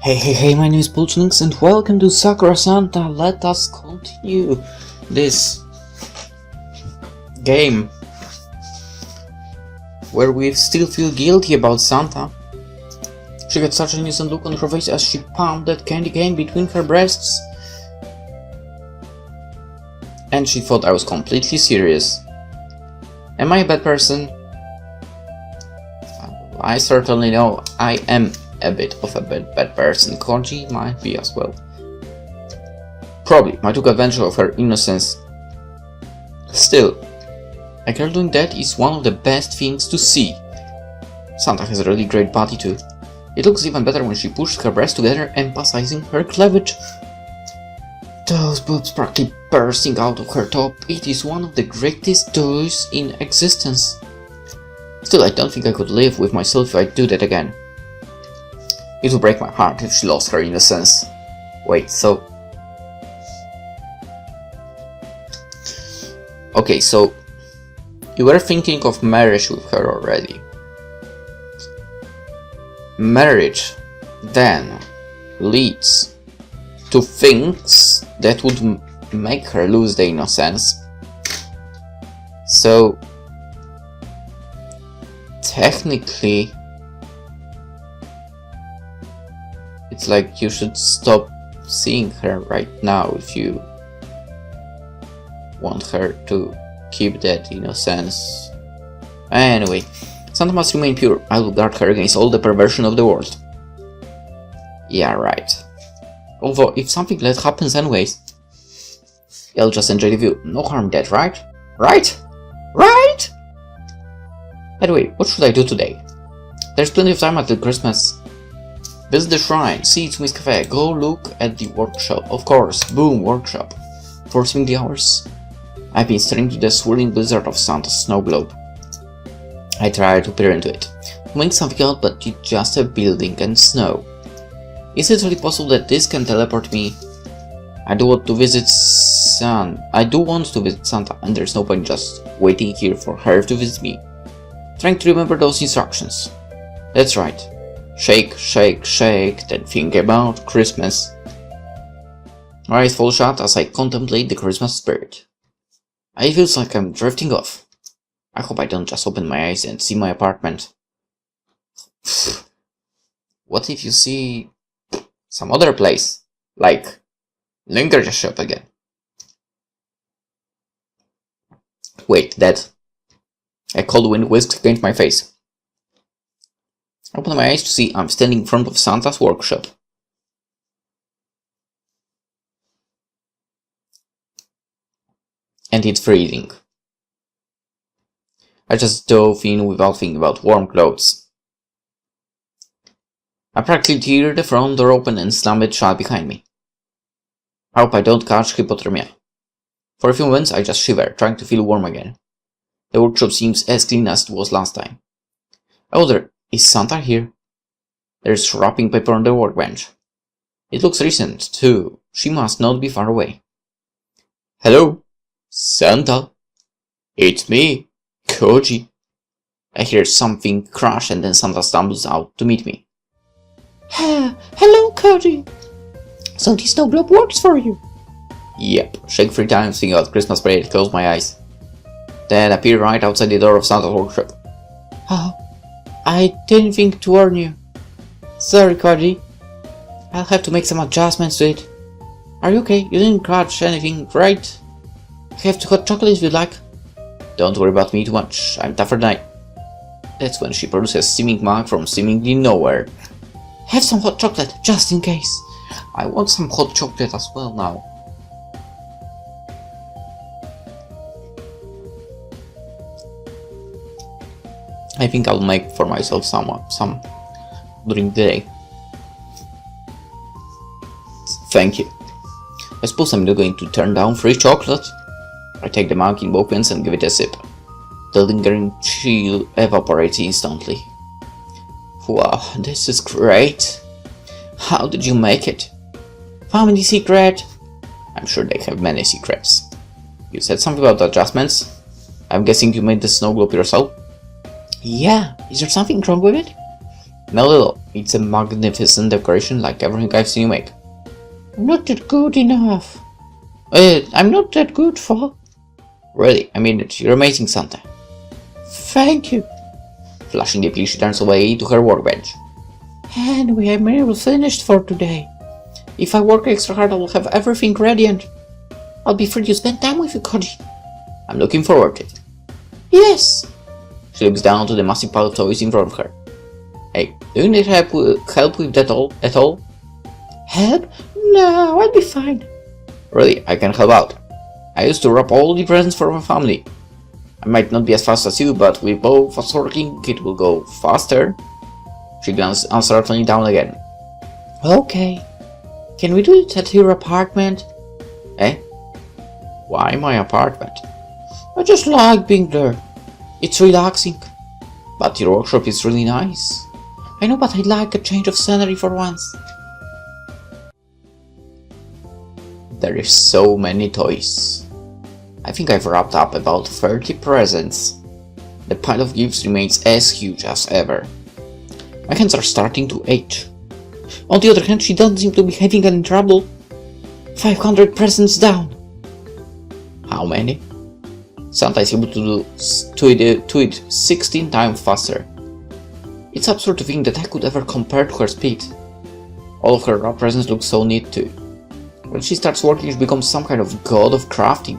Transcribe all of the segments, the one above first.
Hey, my name is PolishLynx and welcome to Sakura Santa. Let us continue this game where we still feel guilty about Santa. She had such an innocent look on her face as she pumped that candy cane between her breasts. And she thought I was completely serious. Am I a bad person? I certainly know I am a bit of a bad person. Koji might be as well. Probably, I took advantage of her innocence. Still, a girl doing that is one of the best things to see. Santa has a really great body too. It looks even better when she pushed her breasts together, emphasizing her cleavage. Those boobs practically bursting out of her top. It is one of the greatest toys in existence. Still, I don't think I could live with myself if I do that again. It would break my heart if she lost her innocence. Wait, so... Okay, so... You were thinking of marriage with her already. Marriage then leads to things that would make her lose the innocence. So... Technically... It's like you should stop seeing her right now if you want her to keep that innocence. Anyway, Santa must remain pure. I will guard her against all the perversion of the world. Yeah, right. Although, if something like that happens anyways, I'll just enjoy the view. No harm in that, right? Right? Right? Anyway, what should I do today? There's plenty of time until Christmas. Visit the shrine, see it's Miss Cafe, go look at the workshop, of course, boom, workshop. Forcing the hours. I've been staring to the swirling blizzard of Santa's snow globe. I try to peer into it. Make something out, but it's just a building and snow. Is it really possible that this can teleport me? I do want to visit Santa, and there's no point just waiting here for her to visit me. Trying to remember those instructions. That's right. Shake, shake, shake, then think about Christmas. Eyes fall shut as I contemplate the Christmas spirit. It feels like I'm drifting off. I hope I don't just open my eyes and see my apartment. What if you see some other place? Like Lynx shop again. Wait, that. A cold wind whisked against my face. I open my eyes to see I'm standing in front of Santa's workshop. And it's freezing. I just dove in without thinking about warm clothes. I practically tear the front door open and slam it shut behind me. I hope I don't catch hypothermia. For a few moments I just shiver, trying to feel warm again. The workshop seems as clean as it was last time. I wonder, is Santa here? There's wrapping paper on the workbench. It looks recent, too. She must not be far away. Hello? Santa? It's me, Koji. I hear something crash and then Santa stumbles out to meet me. Hello, Koji. So this snow globe works for you? Yep. Shake 3 times, think about Christmas parade, close my eyes. Then appear right outside the door of Santa's workshop. Oh. I didn't think to warn you. Sorry, Koji. I'll have to make some adjustments to it. Are you okay? You didn't catch anything, right? I have hot chocolate if you'd like. Don't worry about me too much. I'm tougher than I... That's when she produces a steaming mug from seemingly nowhere. Have some hot chocolate, just in case. I want some hot chocolate as well now. I think I'll make for myself some during the day. Thank you. I suppose I'm not going to turn down free chocolate. I take the mug in both hands and give it a sip. The lingering chill evaporates instantly. Wow, this is great. How did you make it? Family secret? I'm sure they have many secrets. You said something about adjustments? I'm guessing you made the snow globe yourself? Yeah, is there something wrong with it? No, Lilo, it's a magnificent decoration like everything I've seen you make. I'm not that good enough. I'm not that good for... Really, I mean it. You're amazing, Santa. Thank you. Flushing deeply, she turns away to her workbench. Anyway, I'm nearly finished for today. If I work extra hard, I will have everything ready and I'll be free to spend time with you, Koji. I'm looking forward to it. Yes. She looks down to the massive pile of toys in front of her. Hey, do you need help with that at all? Help? No, I'll be fine. Really, I can help out. I used to wrap all the presents for my family. I might not be as fast as you, but with both of us working, it will go faster. She glanced uncertainly down again. Okay. Can we do it at your apartment? Eh? Why my apartment? I just like being there. It's relaxing. But your workshop is really nice. I know, but I'd like a change of scenery for once. There is so many toys. I think I've wrapped up about 30 presents. The pile of gifts remains as huge as ever. My hands are starting to ache. On the other hand, she doesn't seem to be having any trouble. 500 presents down. How many? Santa is able to do it 16 times faster. It's absurd to think that I could ever compare to her speed. All of her raw presents look so neat too. When she starts working, she becomes some kind of god of crafting.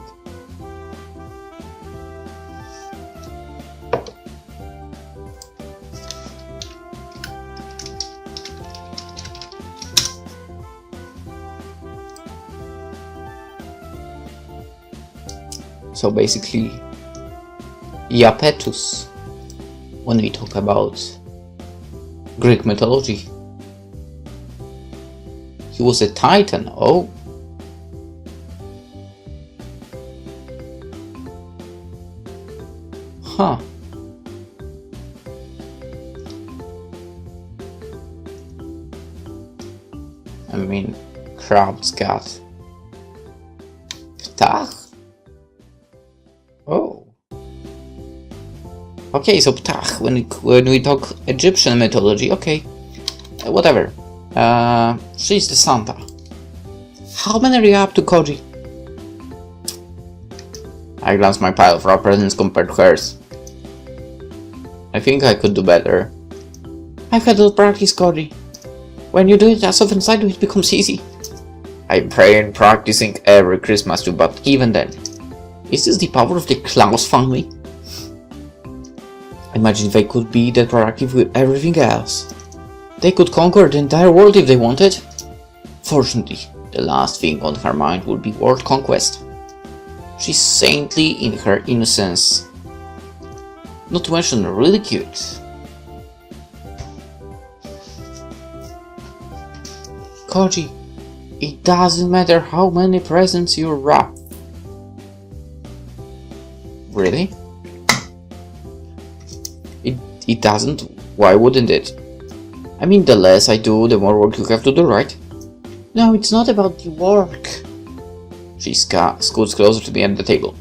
So basically, Iapetus, when we talk about Greek mythology, he was a titan. Oh, huh. I mean, crab's got Ptah. Oh. Okay, so Ptah, when we talk Egyptian mythology, okay. Whatever. She's the Santa. How many are you up to, Koji? I glance my pile of raw presents compared to hers. I think I could do better. I've had a little practice, Koji. When you do it as often as I do, it becomes easy. I pray and practicing every Christmas too, but even then. Is this the power of the Klaus family? Imagine if they could be that proactive with everything else. They could conquer the entire world if they wanted. Fortunately, the last thing on her mind would be world conquest. She's saintly in her innocence. Not to mention really cute. Koji, it doesn't matter how many presents you wrap. Really? It doesn't? Why wouldn't it? I mean, the less I do, the more work you have to do, right? No, it's not about the work. She scoots closer to me at the table.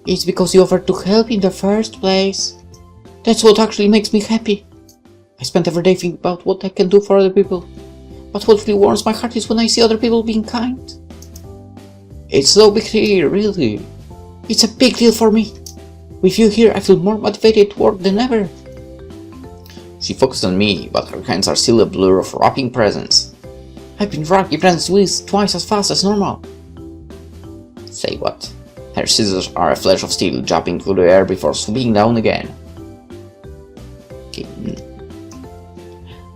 It's because you offered to help in the first place. That's what actually makes me happy. I spend every day thinking about what I can do for other people. But what really warms my heart is when I see other people being kind. It's no big deal, really. It's a big deal for me. With you here, I feel more motivated to work than ever. She focused on me, but her hands are still a blur of wrapping presents. I've been wrapping presents with twice as fast as normal. Say what? Her scissors are a flash of steel jumping through the air before swooping down again. Okay.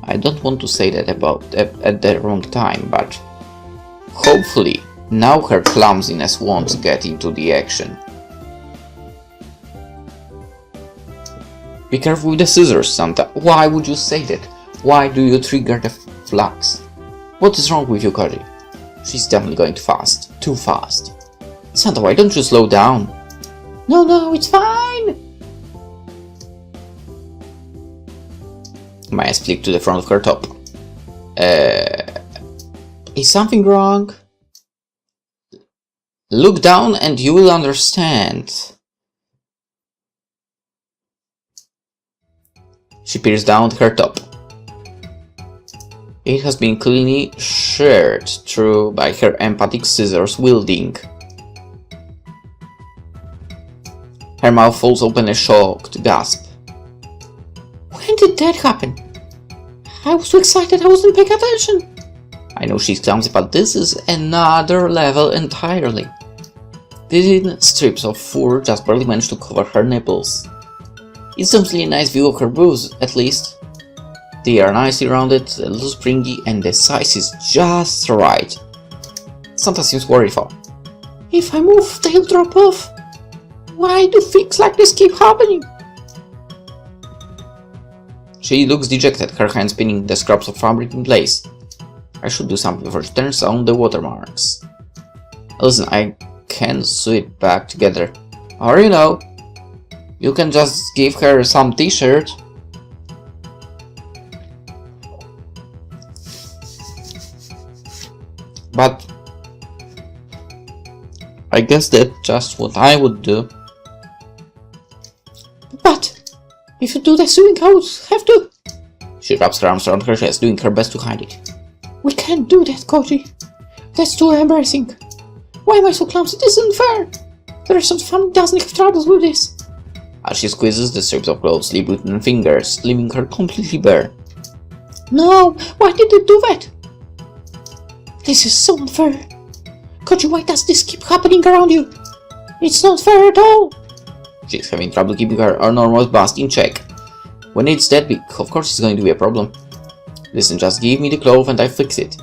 I don't want to say that at the wrong time, but hopefully now her clumsiness won't get into the action. Be careful with the scissors, Santa. Why would you say that? Why do you trigger the flags? What is wrong with you, Koji? She's definitely going too fast. Too fast. Santa, why don't you slow down? No, it's fine! My eyes flick to the front of her top. Is something wrong? Look down and you will understand. She peers down at her top. It has been cleanly sheared through by her emphatic scissors wielding. Her mouth falls open a shocked gasp. When did that happen? I was so excited I wasn't paying attention. I know she's clumsy, but this is another level entirely. Thin strips of fur just barely managed to cover her nipples. It's definitely a nice view of her boobs, at least. They are nicely rounded, a little springy, and the size is just right. Santa seems worried for. If I move, they'll drop off. Why do things like this keep happening? She looks dejected, her hand spinning the scraps of fabric in place. I should do something before she turns on the watermarks. Listen, I can sew it back together. Or you can just give her some t-shirt. But I guess that's just what I would do. But if you do the sewing, I would have to. She wraps her arms around her chest, doing her best to hide it. We can't do that, Koji. That's too embarrassing. Why am I so clumsy? This isn't fair. The rest of the family doesn't have troubles with this. As she squeezes the strips of closely bitten fingers, leaving her completely bare. No, why did you do that? This is so unfair. Koji, why does this keep happening around you? It's not fair at all. She's having trouble keeping her enormous bust in check. When it's that big, of course it's going to be a problem. Listen, just give me the cloth and I fix it.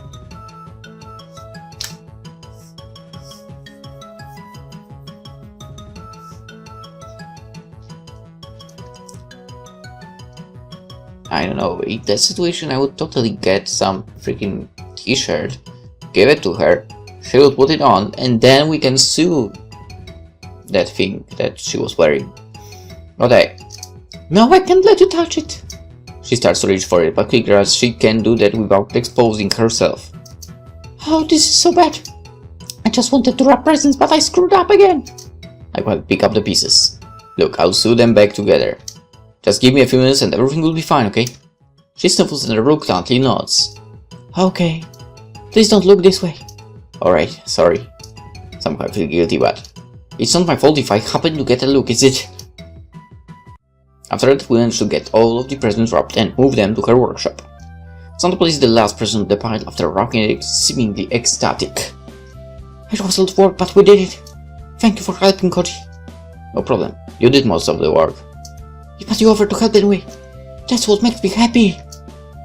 I don't know, in that situation I would totally get some freaking t-shirt, give it to her, she would put it on, and then we can sew that thing that she was wearing. But no, I can't let you touch it. She starts to reach for it, but quicker as she can do that without exposing herself. Oh, this is so bad. I just wanted to wrap presents, but I screwed up again. I will pick up the pieces. Look, I'll sew them back together. Just give me a few minutes and everything will be fine, okay? She sniffles and reluctantly nods. Okay. Please don't look this way. Alright, sorry. Somehow I feel guilty, but it's not my fault if I happen to get a look, is it? After that, we managed to get all of the presents wrapped and move them to her workshop. Santa places the last present on the pile after wrapping it, seemingly ecstatic. It was a lot of work, but we did it. Thank you for helping, Koji. No problem. You did most of the work. But you offered to help anyway. That's what makes me happy.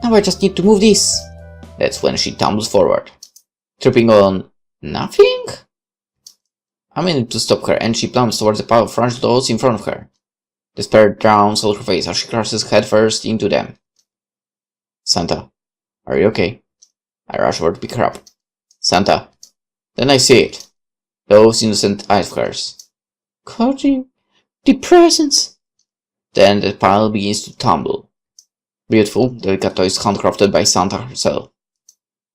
Now I just need to move this. That's when she tumbles forward, tripping on nothing? I managed to stop her and she plumps towards the pile of French dolls in front of her. Despair drowns all her face as she crashes headfirst into them. Santa, are you okay? I rush over to pick her up. Santa. Then I see it. Those innocent eyes of hers. Koji, the presents. Then the pile begins to tumble. Beautiful, delicate toys handcrafted by Santa herself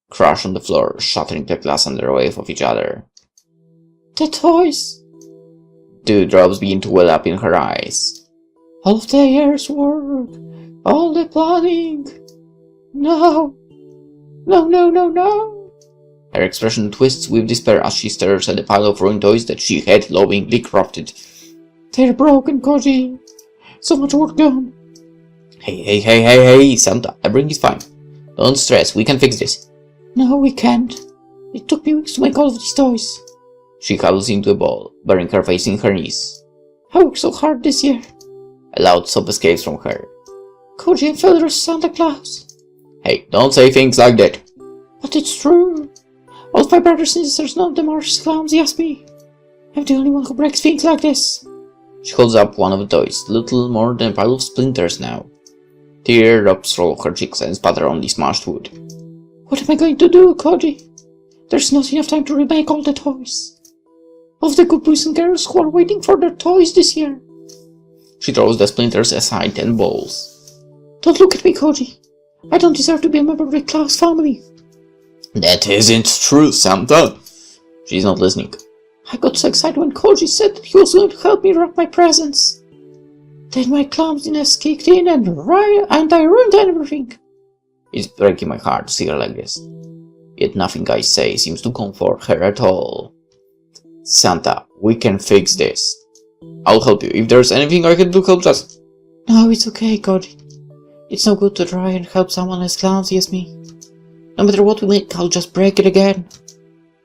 crash on the floor, shattering the glass under a wave of each other. The toys! Dewdrops begin to well up in her eyes. All of the year's work, all the planning. No! No, no, no, no! Her expression twists with despair as she stares at the pile of ruined toys that she had lovingly crafted. They're broken, Koji. So much work done. Hey, Santa, everything is fine. Don't stress, we can fix this. No, we can't. It took me weeks to make all of these toys. She huddles into a ball, burying her face in her knees. I worked so hard this year. A loud sob escapes from her. Koji and Feather Santa Claus. Hey, don't say things like that. But it's true. All of my brothers and sisters, none of them are as clumsy as me. I'm the only one who breaks things like this. She holds up one of the toys, little more than a pile of splinters now. Teardrops roll off her cheeks and spatter on the smashed wood. What am I going to do, Koji? There's not enough time to remake all the toys. Of the good boys and girls who are waiting for their toys this year. She throws the splinters aside and bowls. Don't look at me, Koji. I don't deserve to be a member of the Claus family. That isn't true, Santa. She's not listening. I got so excited when Koji said that he was going to help me wrap my presents. Then my clumsiness kicked in and I ruined everything. It's breaking my heart to see her like this. Yet nothing I say seems to comfort her at all. Santa, we can fix this. I'll help you. If there's anything I can do, help us. No, it's okay, Koji. It's no good to try and help someone as clumsy as me. No matter what we make, I'll just break it again.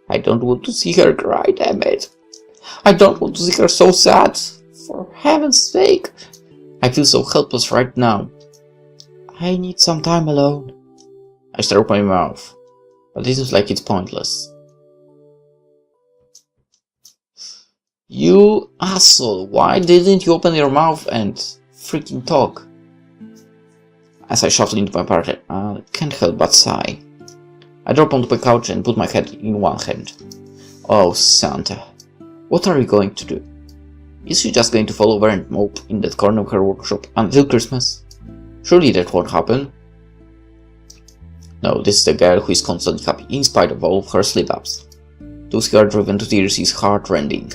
I don't want to see her cry, damn it. I don't want to see her so sad. For heaven's sake. I feel so helpless right now. I need some time alone. I stare up my mouth, but it seems like it's pointless. You asshole, why didn't you open your mouth and freaking talk? As I shuffle into my apartment, I can't help but sigh. I drop onto the couch and put my head in one hand. Oh, Santa, what are you going to do? Is she just going to fall over and mope in that corner of her workshop until Christmas? Surely that won't happen. No, this is the girl who is constantly happy in spite of all of her slip-ups. To see her driven to tears is heart-rending.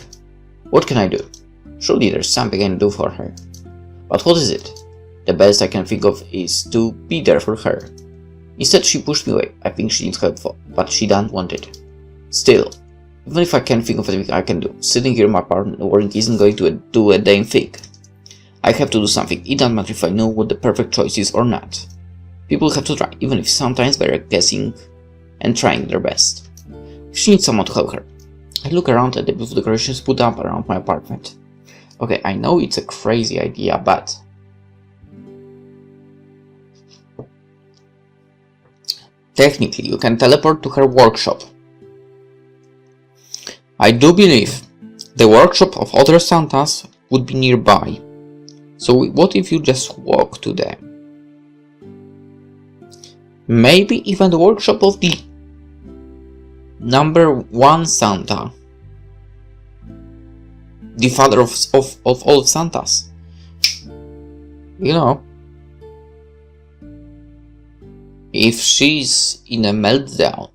What can I do? Surely there's something I can do for her. But what is it? The best I can think of is to be there for her. Instead she pushed me away. I think she needs help, but she doesn't want it. Still, even if I can't think of anything I can do, sitting here in my apartment worrying isn't going to do a damn thing. I have to do something. It doesn't matter if I know what the perfect choice is or not. People have to try, even if sometimes they're guessing and trying their best. She needs someone to help her. I look around at the beautiful decorations put up around my apartment. Okay, I know it's a crazy idea, but technically you can teleport to her workshop. I do believe the workshop of other Santas would be nearby. So what if you just walk to them? Maybe even the workshop of the number one Santa. The father of all Santas. You know. If she's in a meltdown,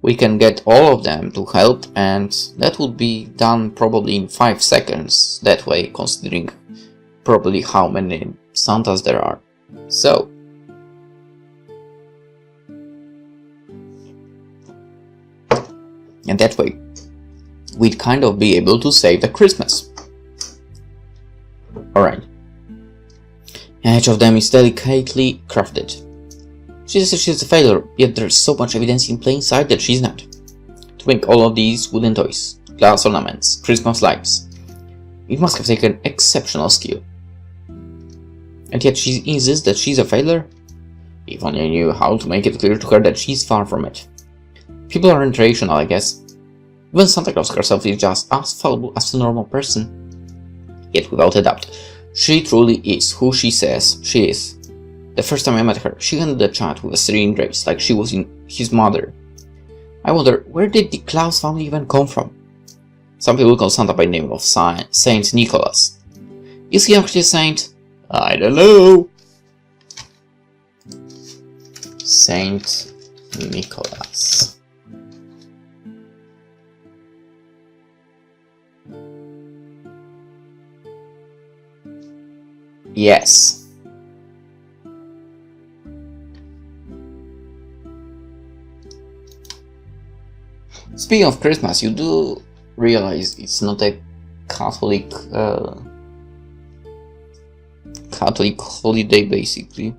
we can get all of them to help, and that would be done probably in 5 seconds that way, considering probably how many Santas there are. So and that way we'd kind of be able to save the Christmas. Alright. Each of them is delicately crafted. She says she's a failure, yet there's so much evidence in plain sight that she's not. To make all of these wooden toys, glass ornaments, Christmas lights, it must have taken exceptional skill. And yet she insists that she's a failure? If only I knew how to make it clear to her that she's far from it. People aren't rational, I guess. Even Santa Claus herself is just as fallible as a normal person. Yet without a doubt, she truly is who she says she is. The first time I met her, she handled the child with a serene grace, like she was his mother. I wonder, where did the Claus family even come from? Some people call Santa by the name of Saint Nicholas. Is he actually a saint? I don't know. Saint Nicholas. Yes. Speaking of Christmas, you do realize it's not a Catholic holiday, basically.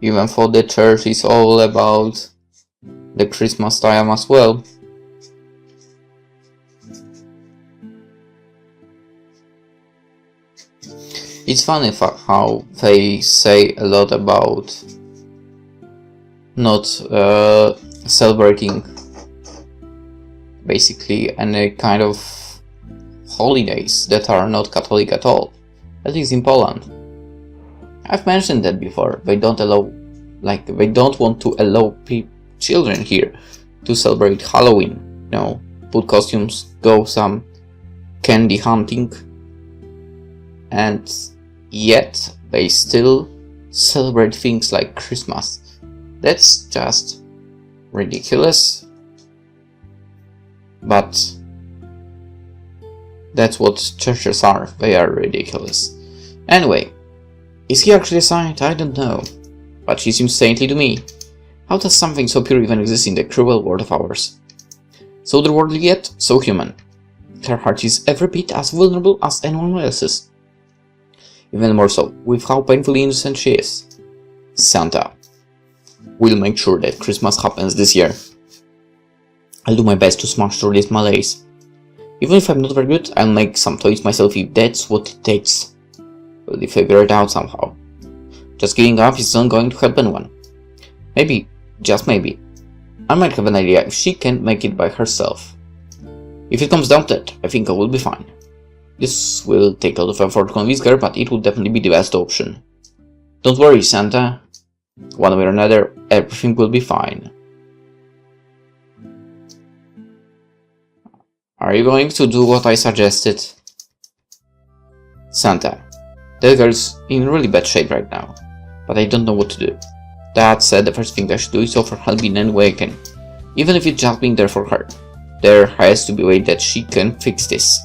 Even for the church is all about the Christmas time as well. It's funny how they say a lot about not celebrating basically any kind of holidays that are not Catholic at all. At least in Poland. I've mentioned that before. They don't want to allow children here to celebrate Halloween. You know, put costumes, go some candy hunting, and yet they still celebrate things like Christmas. That's just ridiculous. But that's what churches are. They are ridiculous. Anyway, is he actually a saint? I don't know. but she seems saintly to me. How does something so pure even exist in the cruel world of ours? So otherworldly yet so human. Her heart is every bit as vulnerable as anyone else's. Even more so, with how painfully innocent she is. Santa. We'll make sure that Christmas happens this year. I'll do my best to smash through this malaise. Even if I'm not very good, I'll make some toys myself if that's what it takes. We'll figure it out somehow. Just giving up is not going to help anyone. Maybe, just maybe, I might have an idea if she can't make it by herself. If it comes down to that, I think I will be fine. This will take a lot of effort to convince her, but it will definitely be the best option. Don't worry, Santa. One way or another, everything will be fine. Are you going to do what I suggested? Santa. That girl's in really bad shape right now, but I don't know what to do. That said, the first thing I should do is offer help in any way I can, even if it's just being there for her. There has to be a way that she can fix this.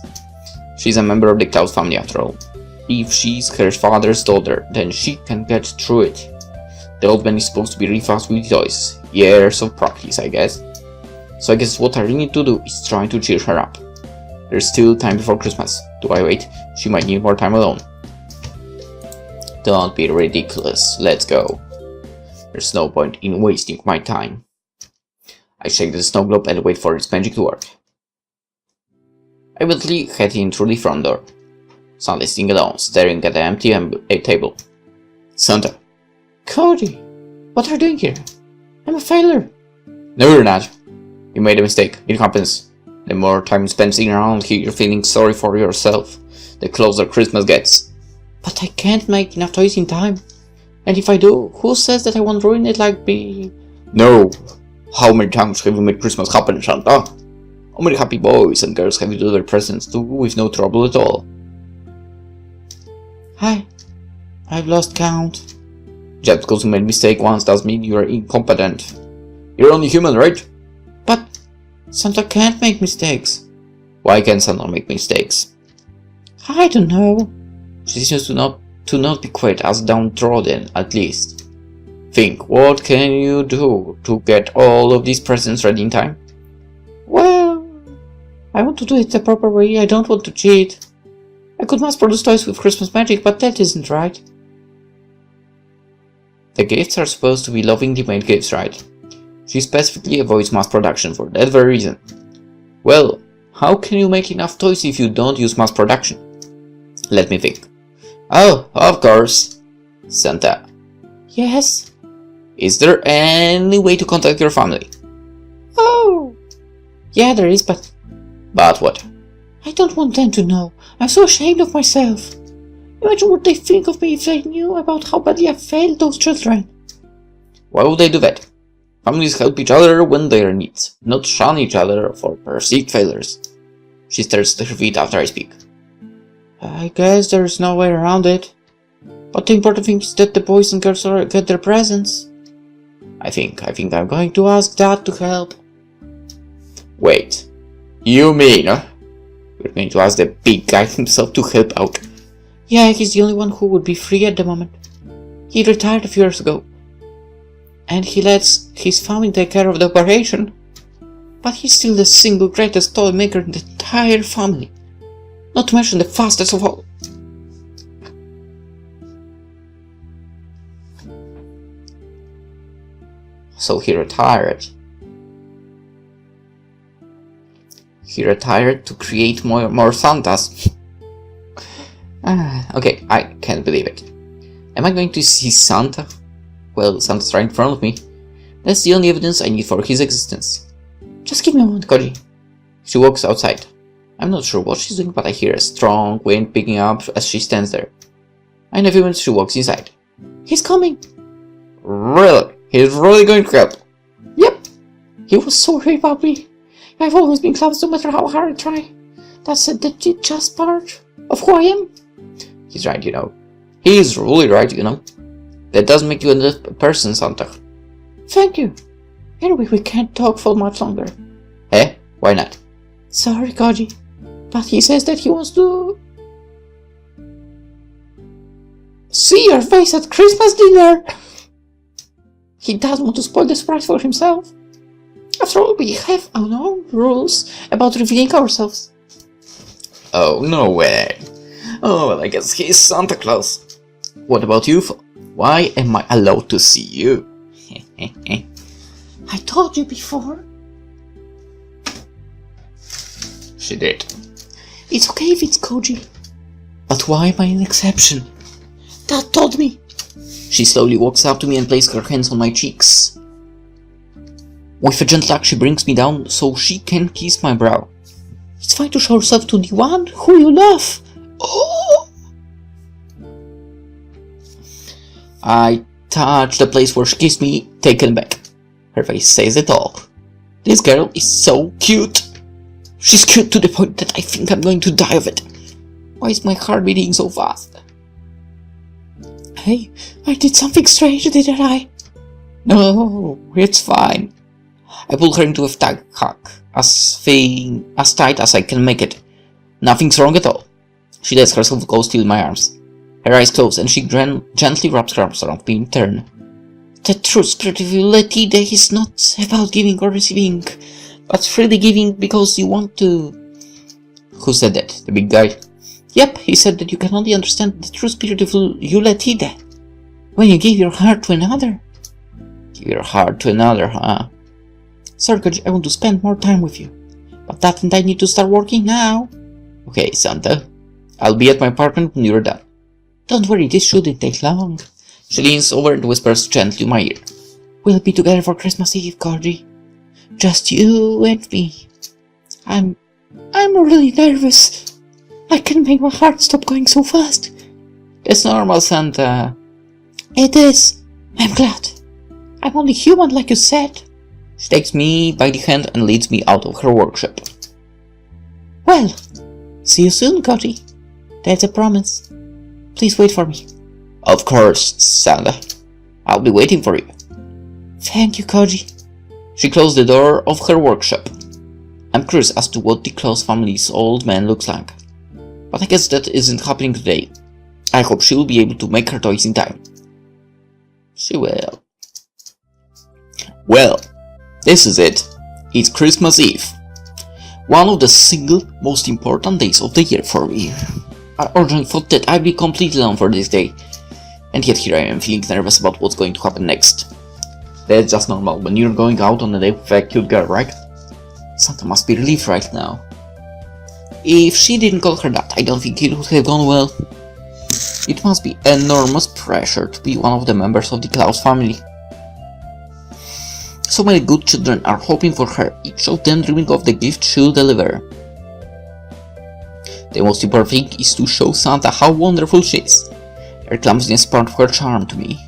She's a member of the Cloud family after all. If she's her father's daughter, then she can get through it. The old man is supposed to be really fast with toys. Years of practice, I guess. So I guess what I really need to do is try to cheer her up. There's still time before Christmas. Do I wait? She might need more time alone. Don't be ridiculous. Let's go. There's no point in wasting my time. I shake the snow globe and wait for its magic to work. I eventually head in through the front door. Santa is sitting alone, staring at the empty table. Santa. Koji, what are you doing here? I'm a failure. No, you're not. You made a mistake. It happens. The more time you spend sitting around here feeling sorry for yourself, the closer Christmas gets. But I can't make enough toys in time. And if I do, who says that I won't ruin it like me? No. How many times have you made Christmas happen, Santa? How many happy boys and girls have you delivered presents to with no trouble at all? I've lost count. Just because you made a mistake once doesn't mean you're incompetent. You're only human, right? But Santa can't make mistakes. Why can't Santa make mistakes? I don't know. She seems to not be quite as downtrodden, at least. Think, what can you do to get all of these presents ready in time? Well, I want to do it the proper way. I don't want to cheat. I could mass produce toys with Christmas magic, but that isn't right. The gifts are supposed to be lovingly made gifts, right? She specifically avoids mass production for that very reason. Well, how can you make enough toys if you don't use mass production? Let me think. Oh, of course. Santa. Yes? Is there any way to contact your family? Oh! Yeah, there is, but... But what? I don't want them to know. I'm so ashamed of myself. Imagine what they think of me if they knew about how badly I failed those children. Why would they do that? Families help each other when they are in need, not shun each other for perceived failures. She stares at her feet after I speak. I guess there's no way around it. But the important thing is that the boys and girls get their presents. I think I'm going to ask Dad to help. Wait. You mean you're going to ask the big guy himself to help out? Yeah, he's the only one who would be free at the moment. He retired a few years ago. And he lets his family take care of the operation. But he's still the single greatest toy maker in the entire family. Not to mention the fastest of all. So he retired. He retired to create more Santas. Okay, I can't believe it. Am I going to see Santa? Well, Santa's right in front of me. That's the only evidence I need for his existence. Just give me a moment, Koji. She walks outside. I'm not sure what she's doing, but I hear a strong wind picking up as she stands there. In a few minutes she walks inside. He's coming! Really? He's really going to help? Yep! He was sorry about me. I've always been close no matter how hard I try. That's the just part of who I am. He's right, you know. He's really right, you know. That doesn't make you a good person, Santa. Thank you. Anyway, we can't talk for much longer. Eh? Why not? Sorry, Koji. But he says that he wants to... see your face at Christmas dinner! He doesn't want to spoil the surprise for himself. After all, we have our own rules about revealing ourselves. Oh, no way. Oh, well, I guess he's Santa Claus. What about you? Why am I allowed to see you? I told you before. She did. It's okay if it's Koji. But why am I an exception? Dad told me. She slowly walks up to me and places her hands on my cheeks. With a gentle act, she brings me down so she can kiss my brow. It's fine to show yourself to the one who you love. Oh! I touch the place where she kissed me, taken back. Her face says it all. This girl is so cute. She's cute to the point that I think I'm going to die of it. Why is my heart beating so fast? Hey, I did something strange, didn't I? No, it's fine. I pull her into a tight hug, as tight as I can make it. Nothing's wrong at all. She lets herself go still in my arms. Her eyes close and she gently wraps her arms around me in turn. The true spirit of Yuletide is not about giving or receiving, but freely giving because you want to. Who said that? The big guy? Yep, he said that you can only understand the true spirit of Yuletide when you give your heart to another. Give your heart to another, huh? Sorry, Koji, I want to spend more time with you. But that and I need to start working now. Okay, Santa. I'll be at my apartment when you're done. Don't worry, this shouldn't take long. She leans over and whispers gently in my ear. We'll be together for Christmas Eve, Koji. Just you and me. I'm really nervous. I can't make my heart stop going so fast. It's normal, Santa. It is. I'm glad. I'm only human, like you said. She takes me by the hand and leads me out of her workshop. Well, see you soon, Koji. That's a promise. Please wait for me. Of course, Santa. I'll be waiting for you. Thank you, Koji. She closed the door of her workshop. I'm curious as to what the Claus family's old man looks like. But I guess that isn't happening today. I hope she will be able to make her toys in time. She will. Well, this is it. It's Christmas Eve. One of the single most important days of the year for me. I originally thought that I'd be completely alone for this day. And yet here I am feeling nervous about what's going to happen next. That's just normal when you're going out on a date with a cute girl, right? Santa must be relieved right now. If she didn't call her that, I don't think it would have gone well. It must be enormous pressure to be one of the members of the Claus family. So many good children are hoping for her, each of them dreaming of the gift she'll deliver. The most important thing is to show Santa how wonderful she is. Her clumsiness is part of her charm to me.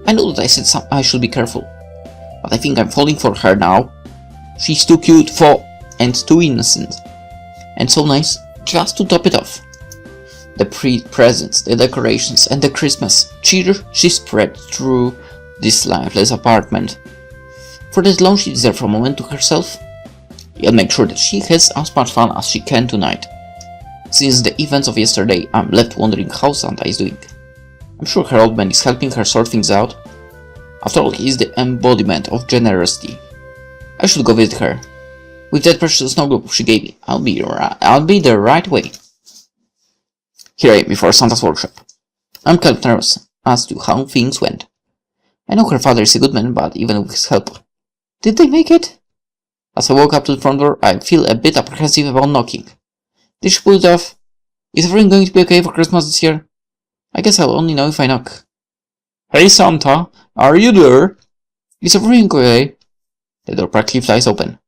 I know that I said I should be careful, but I think I'm falling for her now. She's too cute for and too innocent. And so nice, just to top it off. The presents, the decorations, and the Christmas cheer she spread through this lifeless apartment. For that long she deserves a moment to herself. I'll make sure that she has as much fun as she can tonight. Since the events of yesterday, I'm left wondering how Santa is doing. I'm sure her old man is helping her sort things out. After all, he is the embodiment of generosity. I should go visit her. With that precious snow globe she gave me, I'll be the right way. Here I am before Santa's workshop. I'm kind of nervous as to how things went. I know her father is a good man, but even with his help. Did they make it? As I walk up to the front door, I feel a bit apprehensive about knocking. Did she pull it off? Is everything going to be okay for Christmas this year? I guess I'll only know if I knock. Hey Santa, are you there? Is everything okay? The door practically flies open.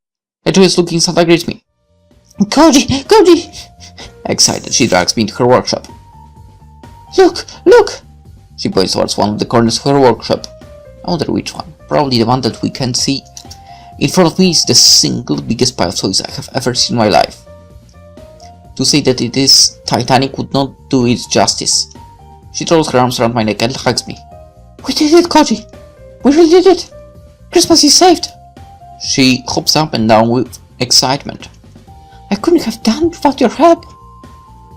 A joyous-looking Santa greets me. Koji! Koji! Excited, she drags me into her workshop. Look! Look! She points towards one of the corners of her workshop. I wonder which one. Probably the one that we can't see. In front of me is the single biggest pile of toys I have ever seen in my life. To say that it is Titanic would not do it justice. She throws her arms around my neck and hugs me. We did it, Koji! We really did it! Christmas is saved! She hops up and down with excitement. I couldn't have done it without your help.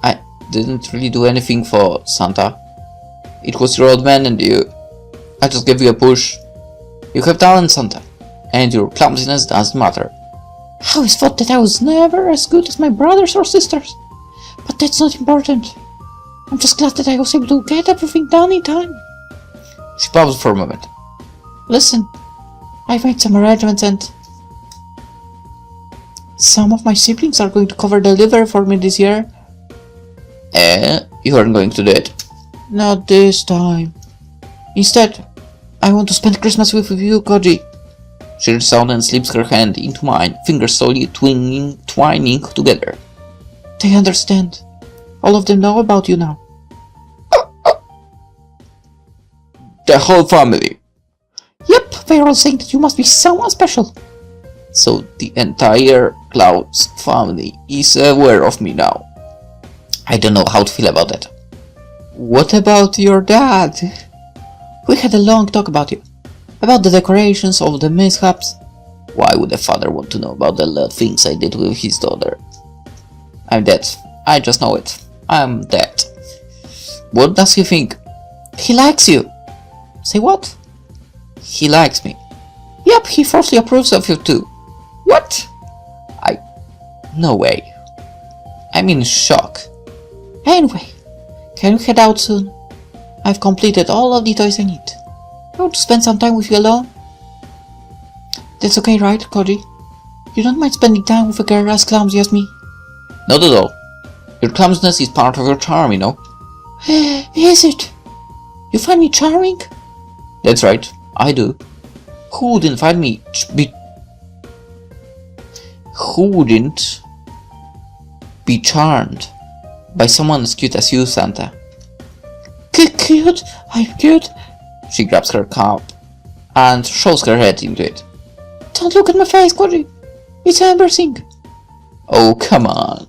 I didn't really do anything for Santa. It was your old man and you. I just gave you a push. You have talent, Santa, and your clumsiness doesn't matter. I always thought that I was never as good as my brothers or sisters, but that's not important. I'm just glad that I was able to get everything done in time. She paused for a moment. Listen, I've made some arrangements and some of my siblings are going to cover the livery for me this year. You aren't going to do it? Not this time. Instead, I want to spend Christmas with you, Koji. She reaches out and slips her hand into mine, fingers slowly twining together. They understand. All of them know about you now. The whole family. Yep, they're all saying that you must be someone special. So the entire Cloud's family is aware of me now. I don't know how to feel about that. What about your dad? We had a long talk about you. About the decorations, all the mishaps. Why would a father want to know about the little things I did with his daughter? I'm dead. I just know it. I'm dead. What does he think? He likes you. Say what? He likes me. Yep, he falsely approves of you too. What? No way. I'm in shock. Anyway, can we head out soon? I've completed all of the toys I need. I want to spend some time with you alone. That's okay, right, Koji? You don't mind spending time with a girl as clumsy as me? Not at all. Your clumsiness is part of your charm, you know. Is it? You find me charming? That's right, I do. Who wouldn't find me Who wouldn't be charmed by someone as cute as you, Santa? Cute? I'm cute? She grabs her cup and shoves her head into it. Don't look at my face, Koji. It's embarrassing. Oh, come on.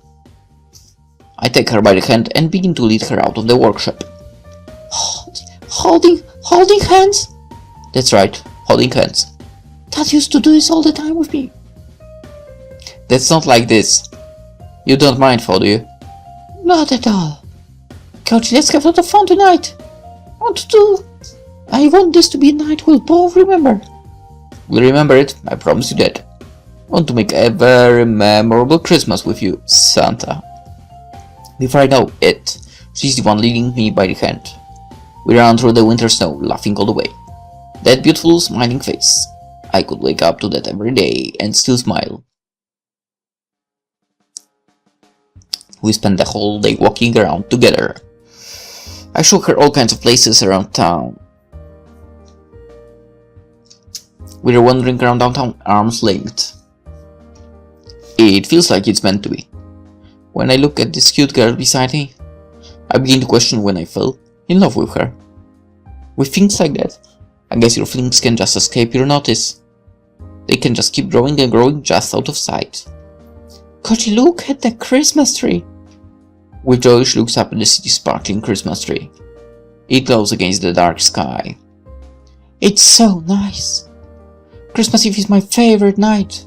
I take her by the hand and begin to lead her out of the workshop. Holding hands? That's right, holding hands. Dad used to do this all the time with me. That's not like this. You don't mind, do you? Not at all. Koji, let's have a lot of fun tonight. I want this to be a night we'll both remember. We'll remember it, I promise you that. I want to make a very memorable Christmas with you, Santa. Before I know it, she's the one leading me by the hand. We ran through the winter snow, laughing all the way. That beautiful smiling face. I could wake up to that every day and still smile. We spent the whole day walking around together. I showed her all kinds of places around town. We were wandering around downtown, arms linked. It feels like it's meant to be. When I look at this cute girl beside me, I begin to question when I fell in love with her. With things like that, I guess your feelings can just escape your notice. They can just keep growing and growing just out of sight. Koji, look at the Christmas tree. With joy she looks up at the city's sparkling Christmas tree. It glows against the dark sky. It's so nice. Christmas Eve is my favorite night.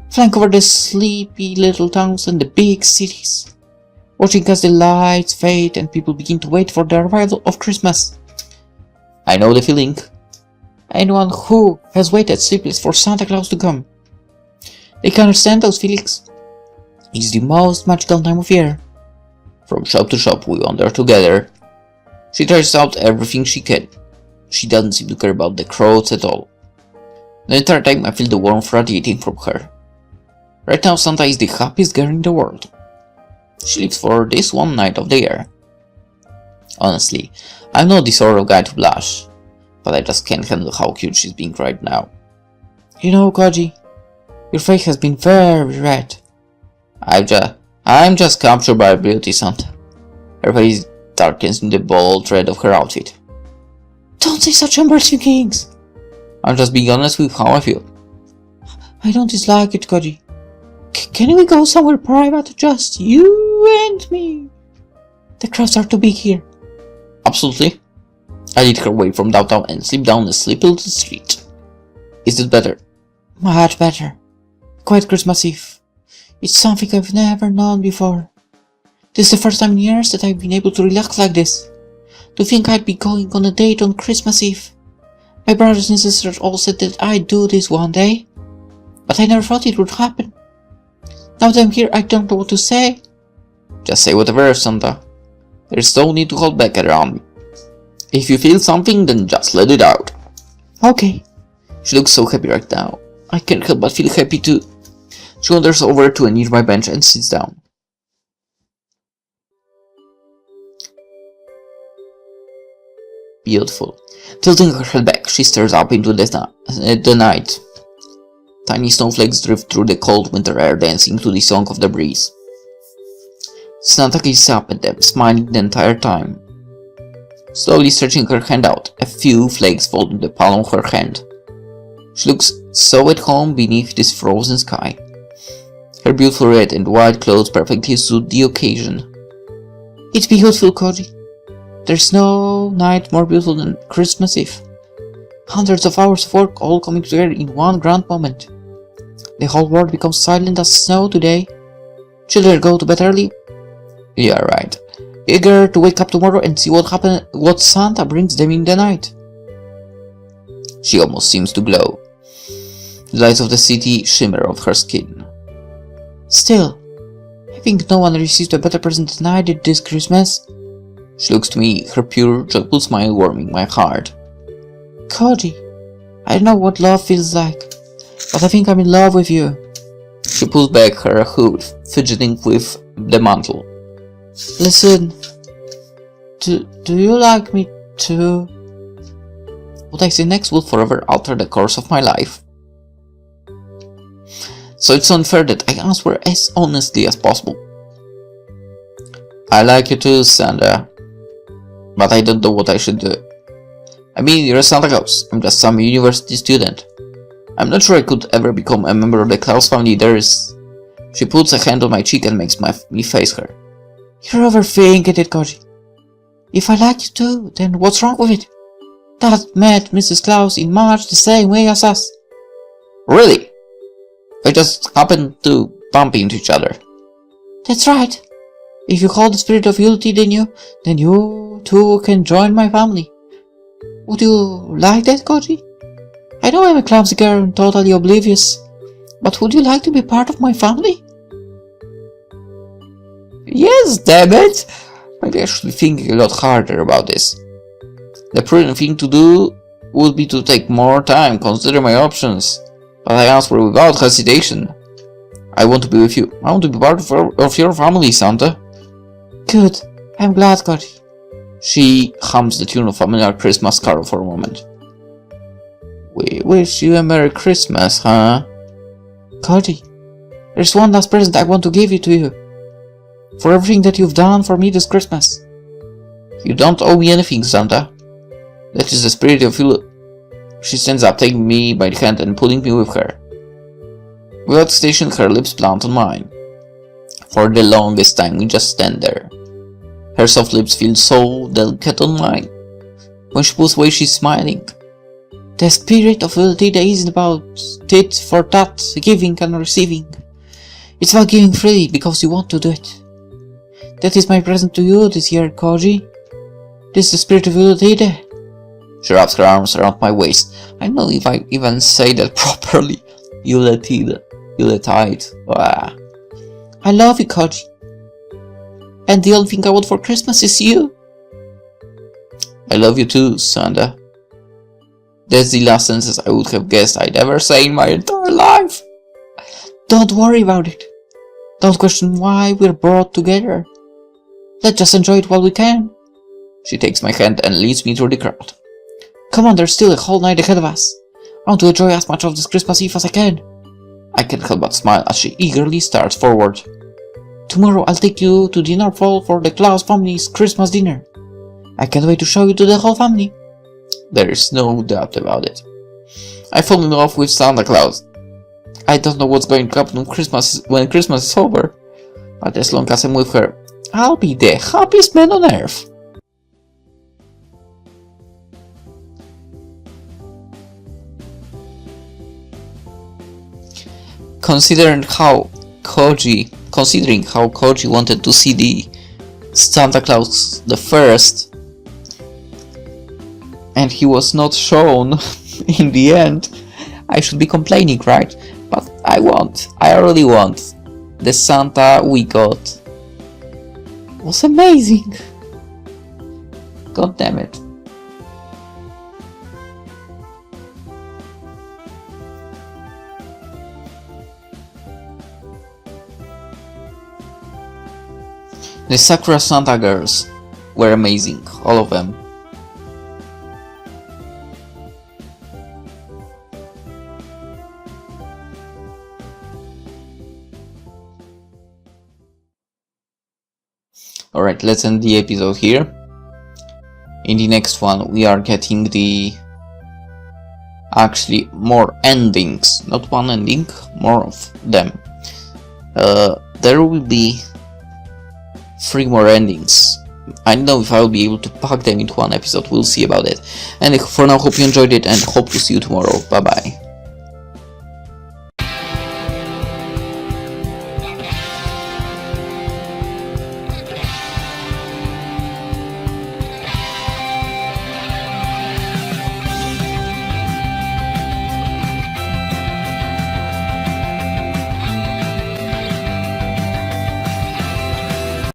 Flying over the sleepy little towns and the big cities. Watching as the lights fade and people begin to wait for the arrival of Christmas. I know the feeling. Anyone who has waited sleepless for Santa Claus to come, they can understand those feelings. It's the most magical time of year. From shop to shop we wander together. She tries out everything she can. She doesn't seem to care about the crowds at all. The entire time I feel the warmth radiating from her. Right now Santa is the happiest girl in the world. She lives for this one night of the year. Honestly, I'm not the sort of guy to blush, but I just can't handle how cute she's being right now. You know, Koji, your face has been very red. I'm just captured by beauty, Santa. Her face darkens in the bold red of her outfit. Don't say such embarrassing things. I'm just being honest with how I feel. I don't dislike it, Koji. Can we go somewhere private, just you and me? The crowds are too big here. Absolutely. I lead her away from downtown and slip down a sleepy little street. Is this better? Much better. Quiet Christmas Eve. It's something I've never known before. This is the first time in years that I've been able to relax like this. To think I'd be going on a date on Christmas Eve. My brothers and sisters all said that I'd do this one day, but I never thought it would happen. Now that I'm here, I don't know what to say. Just say whatever, Santa. There's no need to hold back around me. If you feel something, then just let it out. Okay. She looks so happy right now. I can't help but feel happy too. She wanders over to a nearby bench and sits down. Beautiful. Tilting her head back, she stares up into the night. Tiny snowflakes drift through the cold winter air, dancing to the song of the breeze. Santa gazes up at them, smiling the entire time. Slowly stretching her hand out, a few flakes fall in the palm of her hand. She looks so at home beneath this frozen sky. Her beautiful red and white clothes perfectly suit the occasion. It's beautiful, Koji. There's no night more beautiful than Christmas Eve. Hundreds of hours of work all coming together in one grand moment. The whole world becomes silent as snow today. Children go to bed early. Yeah, right. Eager to wake up tomorrow and see what Santa brings them in the night. She almost seems to glow. The lights of the city shimmer off her skin. Still, I think no one received a better present than I did this Christmas. She looks to me, her pure, joyful smile warming my heart. Koji, I don't know what love feels like, but I think I'm in love with you. She pulls back her hood, fidgeting with the mantle. Listen, do you like me too? What I say next will forever alter the course of my life. So it's unfair that I answer as honestly as possible. I like you too, Santa. But I don't know what I should do. I mean, you're a Santa Claus. I'm just some university student. I'm not sure I could ever become a member of the Claus family. She puts a hand on my cheek and makes me face her. You're overthinking it, Koji. If I like you too, then what's wrong with it? Dad met Mrs. Claus in March the same way as us. Really? I just happened to bump into each other. That's right. If you hold the spirit of unity in you, then you too can join my family. Would you like that, Koji? I know I'm a clumsy girl and totally oblivious, but would you like to be part of my family? Yes, damn it! Maybe I should be thinking a lot harder about this. The prudent thing to do would be to take more time, consider my options. But I answer without hesitation. I want to be with you. I want to be part of your family, Santa. Good. I'm glad, Koji. She hums the tune of a familiar Christmas carol for a moment. We wish you a Merry Christmas, huh? Koji, there's one last present I want to give to you. For everything that you've done for me this Christmas. You don't owe me anything, Santa. That is the spirit of you. She stands up, taking me by the hand and pulling me with her. Without hesitation, her lips plant on mine. For the longest time, we just stand there. Her soft lips feel so delicate on mine. When she pulls away, she's smiling. The spirit of Viltida isn't about tit for tat, giving and receiving. It's about giving freely because you want to do it. That is my present to you this year, Koji. This is the spirit of Viltida. She wraps her arms around my waist. I don't know if I even say that properly. Yuletide. Ah. I love you, Koji. And the only thing I want for Christmas is you. I love you too, Santa. That's the last sentence I would have guessed I'd ever say in my entire life. Don't worry about it. Don't question why we're brought together. Let's just enjoy it while we can. She takes my hand and leads me through the crowd. Come on, there's still a whole night ahead of us. I want to enjoy as much of this Christmas Eve as I can. I can't help but smile as she eagerly starts forward. Tomorrow I'll take you to dinner for the Claus family's Christmas dinner. I can't wait to show you to the whole family. There is no doubt about it. I fall in love with Santa Claus. I don't know what's going to happen when Christmas is over, but as long as I'm with her, I'll be the happiest man on earth. Considering how Koji wanted to see the Santa Claus the first, and he was not shown in the end, I should be complaining, right? But I really want. The Santa we got was amazing. God damn it. The Sakura Santa girls were amazing, all of them. Alright, let's end the episode here. In the next one we are getting the actually more endings, not one ending, more of them. There will be 3 more endings. I don't know if I will be able to pack them into one episode, we'll see about it. And for now, hope you enjoyed it and hope to see you tomorrow. Bye bye.